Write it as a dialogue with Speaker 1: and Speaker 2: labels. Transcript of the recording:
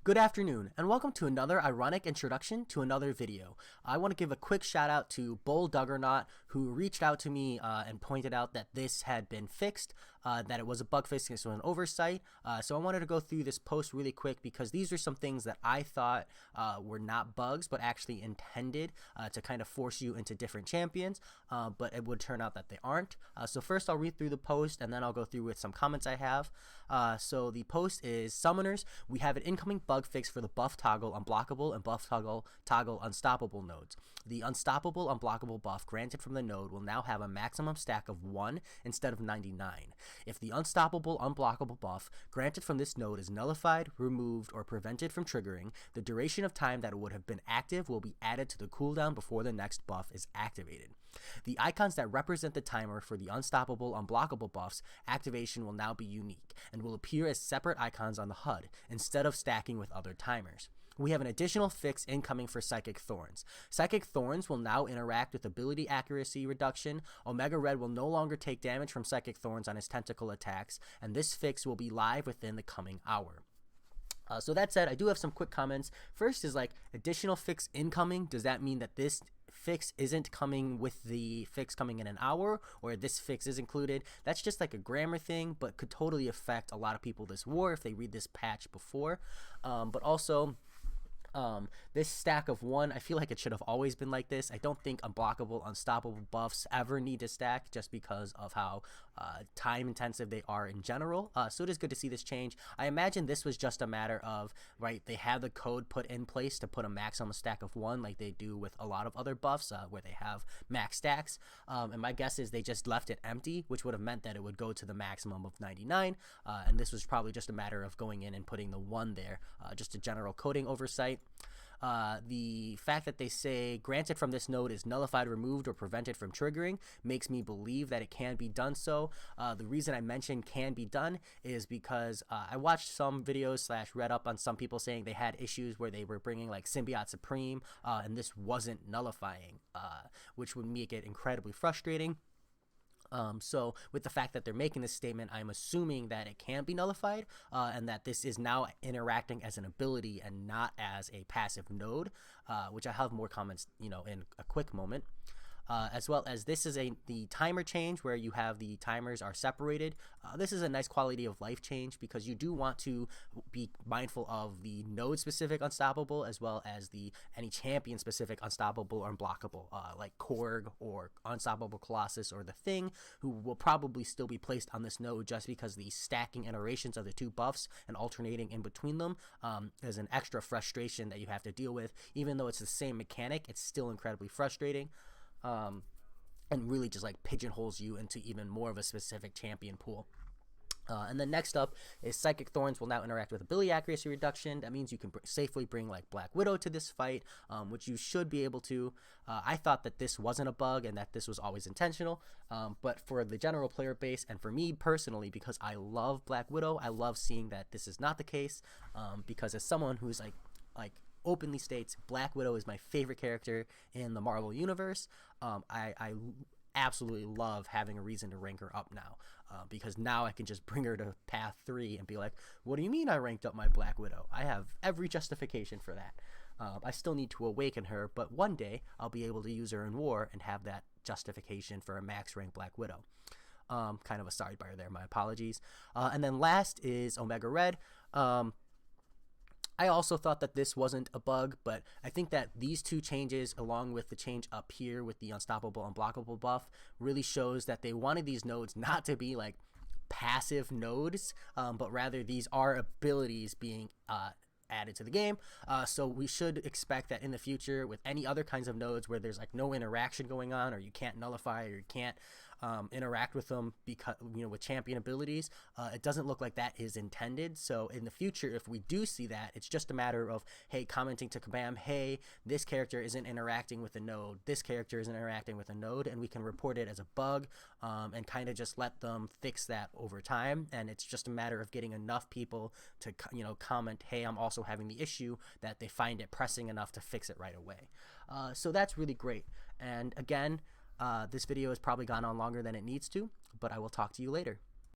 Speaker 1: Good afternoon, and welcome to another ironic introduction to another video. I want to give a quick shout out to Bull Duggernaut, who reached out to me and pointed out that this had been fixed, that it was a bug fix, this was an oversight. So I wanted to go through this post really quick because these are some things that I thought were not bugs, but actually intended to kind of force you into different champions, but it would turn out that they aren't. So first I'll read through the post, and then I'll go through with some comments I have. So the post is: Summoners, we have an incoming bug fix for the buff toggle unblockable and buff toggle unstoppable nodes. The unstoppable unblockable buff granted from the node will now have a maximum stack of 1 instead of 99. If the unstoppable unblockable buff granted from this node is nullified, removed, or prevented from triggering, the duration of time that it would have been active will be added to the cooldown before the next buff is activated. The icons that represent the timer for the unstoppable unblockable buffs activation will now be unique and will appear as separate icons on the HUD instead of stacking with other timers. We have an additional fix incoming for Psychic Thorns. Psychic Thorns will now interact with ability accuracy reduction. Omega Red will no longer take damage from Psychic Thorns on his tentacle attacks, and this fix will be live within the coming hour. So that said, I do have some quick comments. First is additional fix incoming. Does that mean that this fix isn't coming with the fix coming in an hour, or this fix is included? That's just a grammar thing, but could totally affect a lot of people this war if they read this patch before. But also, this stack of 1, I feel like it should have always been like this. I don't think unblockable, unstoppable buffs ever need to stack just because of how time intensive they are in general. So it is good to see this change. I imagine this was just a matter of, they have the code put in place to put a maximum stack of 1 like they do with a lot of other buffs where they have max stacks. And my guess is they just left it empty, which would have meant that it would go to the maximum of 99. And this was probably just a matter of going in and putting the 1 there, just a general coding oversight. The fact that they say granted from this node is nullified, removed, or prevented from triggering makes me believe that it can be done so. The reason I mentioned can be done is because I watched some videos / read up on some people saying they had issues where they were bringing Symbiote Supreme and this wasn't nullifying, which would make it incredibly frustrating. So with the fact that they're making this statement, I'm assuming that it can be nullified and that this is now interacting as an ability and not as a passive node, which I have more comments, in a quick moment. As well as this is the timer change where you have the timers are separated. This is a nice quality of life change because you do want to be mindful of the node specific unstoppable as well as any champion specific unstoppable or unblockable, like Korg or Unstoppable Colossus or the Thing, who will probably still be placed on this node just because the stacking iterations of the two buffs and alternating in between them is an extra frustration that you have to deal with. Even though it's the same mechanic, it's still incredibly frustrating. And really just pigeonholes you into even more of a specific champion pool. And then next up is Psychic Thorns will now interact with ability accuracy reduction. That means you can safely bring Black Widow to this fight, which you should be able to. I thought that this wasn't a bug and that this was always intentional, but for the general player base and for me personally, because I love Black Widow, I love seeing that this is not the case, because as someone who's openly states Black Widow is my favorite character in the Marvel Universe, I absolutely love having a reason to rank her up now, because now I can just bring her to path 3 and be like, what do you mean I ranked up my Black Widow? I have every justification for that. I still need to awaken her, but one day I'll be able to use her in war and have that justification for a max rank Black Widow. Kind of a sidebar there, my apologies. And then last is Omega Red. I also thought that this wasn't a bug, but I think that these two changes, along with the change up here with the unstoppable, unblockable buff, really shows that they wanted these nodes not to be passive nodes, but rather these are abilities being added to the game. So we should expect that in the future with any other kinds of nodes where there's no interaction going on, or you can't nullify, or you can't interact with them because with champion abilities, it doesn't look like that is intended. So in the future, if we do see that, it's just a matter of, hey, commenting to Kabam, hey, this character isn't interacting with a node, this character isn't interacting with a node, and we can report it as a bug, and kind of just let them fix that over time. And it's just a matter of getting enough people to comment, hey, I'm also having the issue, that they find it pressing enough to fix it right away. So that's really great. And again, this video has probably gone on longer than it needs to, but I will talk to you later.